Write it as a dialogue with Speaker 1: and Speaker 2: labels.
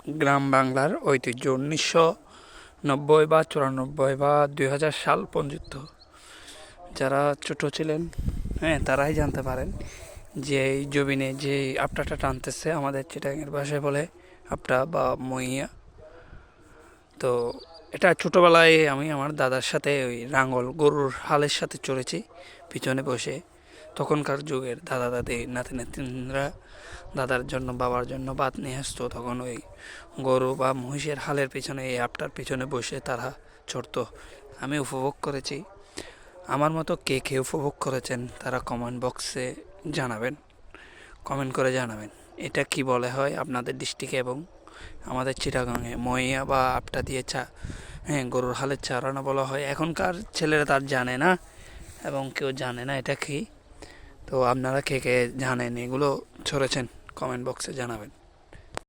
Speaker 1: গ্রাম বাংলার ঐতিহ্য 1990 বা 94 বা 2000 সাল পর্যন্ত যারা ছোট ছিলেন, হ্যাঁ, তারাই জানতে পারেন যে এই জবিনে যে আপটাটা টানতেছে আমাদের চিটাঙের ভাষায় বলে আপটা বা মইয়া। তো এটা ছোটোবেলায় আমি আমার দাদার সাথে ওই লাঙ্গল গরুর হালের সাথে চড়েছি পিছনে বসে। তখনকার যুগের দাদা দাদি নাতি নাতনিরা দাদার জন্য বাবার জন্য ভাত নিয়ে আসতো, তখন ওই গরু বা মহিষের হালের পিছনে এই আপটার পিছনে বসে তারা চড়তো। আমি উপভোগ করেছি। আমার মতো কে কে উপভোগ করেছেন তারা কমেন্ট বক্সে জানাবেন, কমেন্ট করে জানাবেন এটা কি বলে হয় আপনাদের ডিস্ট্রিক্টে এবং আমাদের চিটাগাঙে মইয়া বা আপটা দিয়ে হ্যাঁ, গরুর হালের চারানা বলা হয়। এখনকার ছেলেরা তার জানে না এবং কেউ জানে না এটা কি। তো আপনারা কে কে জানেন এগুলো ছড়েছেন কমেন্ট বক্সে জানাবেন।